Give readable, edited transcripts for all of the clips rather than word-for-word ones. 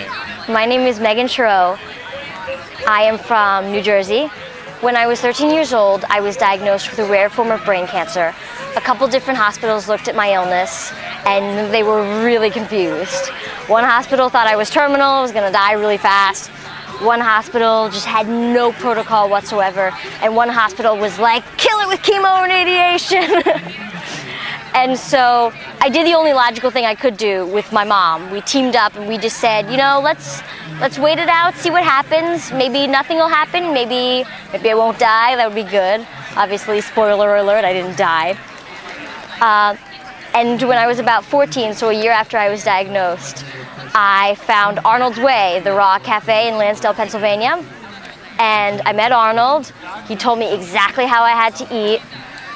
name? My name is Sherow. I am from New Jersey. When I was 13 years old, I was diagnosed with a rare form of brain cancer. A couple different hospitals looked at my illness, and they were really confused. One hospital thought I was terminal, I was going to die really fast. One hospital just had no protocol whatsoever, and one hospital was like, kill it with chemo and radiation. And so I did the only logical thing I could do with my mom. We teamed up and we just said, you know, let's wait it out, see what happens. Maybe nothing will happen. Maybe I won't die. That would be good. Obviously, spoiler alert, I didn't die. And when I was about 14, so a year after I was diagnosed, I found Arnold's Way, the Raw Cafe in Lansdale, Pennsylvania. And I met Arnold. He told me exactly how I had to eat,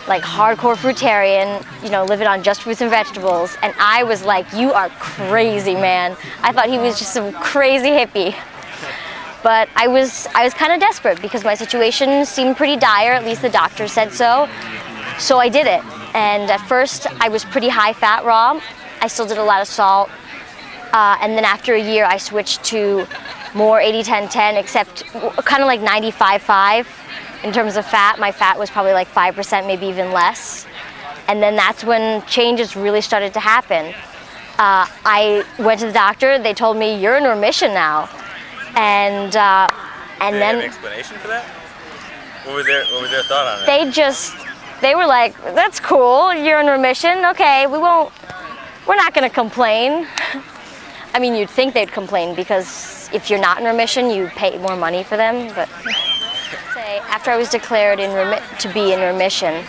like hardcore fruitarian, you know, living on just fruits and vegetables. And I was like, you are crazy, man. I thought he was just some crazy hippie. But I was kind of desperate because my situation seemed pretty dire, at least the doctor said so. So I did it. And at first I was pretty high fat raw. I still did a lot of salt. And then after a year I switched to more 80-10-10, except kind of like 95-5. In terms of fat, my fat was probably like 5%, maybe even less. And then that's when changes really started to happen. I went to the doctor, they told me, you're in remission now. And Did they then... have an explanation for that? What was their thought on it? They were like, that's cool, you're in remission, okay, we're not gonna complain. I mean, you'd think they'd complain because if you're not in remission, you pay more money for them, but... After I was declared to be in remission,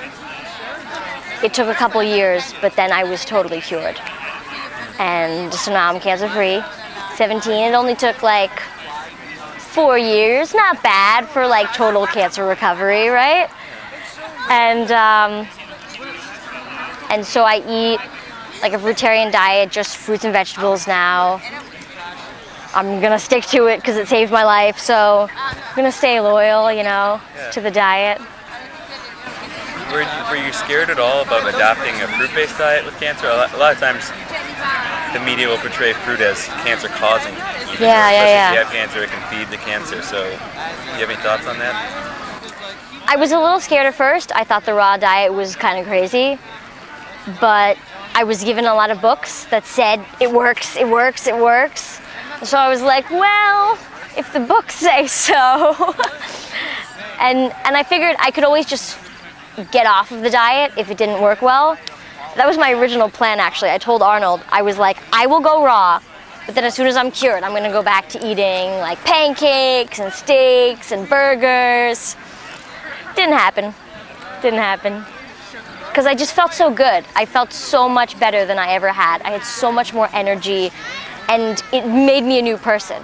it took a couple years, but then I was totally cured. And so now I'm cancer-free, 17. It only took like 4 years, not bad for like total cancer recovery, right? And so I eat like a fruitarian diet, just fruits and vegetables now. I'm gonna stick to it because it saved my life, so I'm gonna stay loyal, you know, to the diet. Were you scared at all about adopting a fruit-based diet with cancer? A lot of times the media will portray fruit as cancer-causing. Yeah. If you have cancer, it can feed the cancer, so do you have any thoughts on that? I was a little scared at first. I thought the raw diet was kind of crazy, but I was given a lot of books that said, it works, it works, it works. So I was like, well, if the books say so. and I figured I could always just get off of the diet if it didn't work well. That was my original plan, actually. I told Arnold, I was like, I will go raw, but then as soon as I'm cured, I'm going to go back to eating like pancakes and steaks and burgers. Didn't happen. Because I just felt so good. I felt so much better than I ever had. I had so much more energy. And it made me a new person.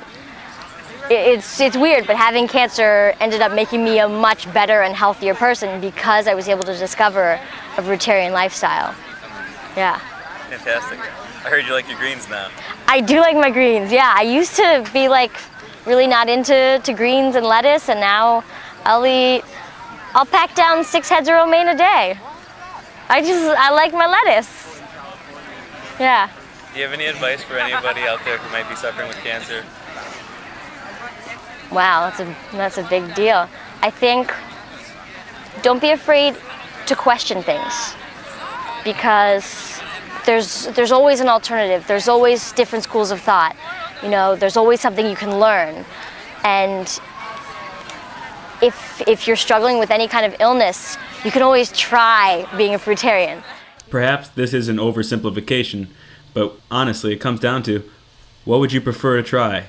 It's weird, but having cancer ended up making me a much better and healthier person because I was able to discover a fruitarian lifestyle. Yeah. Fantastic. I heard you like your greens now. I do like my greens, yeah. I used to be like really not into greens and lettuce, and now I'll pack down 6 heads of romaine a day. I like my lettuce. Yeah. Do you have any advice for anybody out there who might be suffering with cancer? Wow, that's a big deal. I think don't be afraid to question things, because there's always an alternative. There's always different schools of thought. You know, there's always something you can learn. And if you're struggling with any kind of illness, you can always try being a fruitarian. Perhaps this is an oversimplification, but honestly, it comes down to, what would you prefer to try?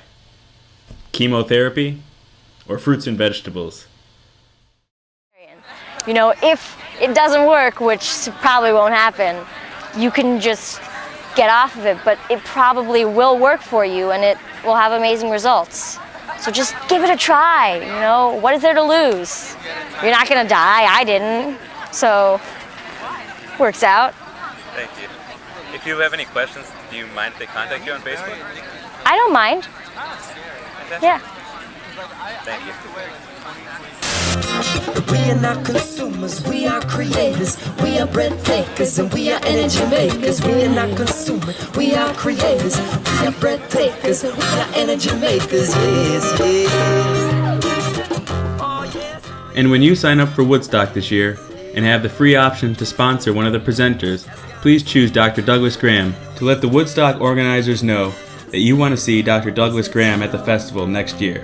Chemotherapy or fruits and vegetables? You know, if it doesn't work, which probably won't happen, you can just get off of it, but it probably will work for you and it will have amazing results. So just give it a try, you know, what is there to lose? You're not gonna die, I didn't, so works out. Thank you. If you have any questions, do you mind if they contact you on Facebook? I don't mind. Fantastic. Yeah. Thank you. We are not consumers, we are creators. We are bread takers and we are energy makers. We are not consumers, we are creators. We are bread takers and we are energy makers. Yes, yes. And when you sign up for Woodstock this year and have the free option to sponsor one of the presenters, please choose Dr. Douglas Graham to let the Woodstock organizers know that you want to see Dr. Douglas Graham at the festival next year.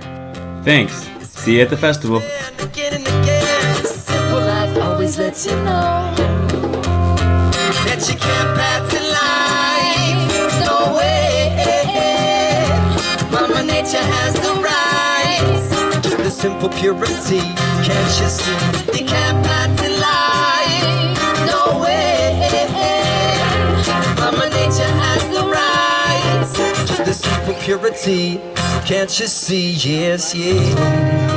Thanks. See you at the festival. Simple life always lets you know that you can't pass to life. No way. Mama Nature has the rights to the simple purity. Can't you see? You can't pass to life. No way. Mama Nature has the rights to the simple purity. Can't you see? Yes, yeah.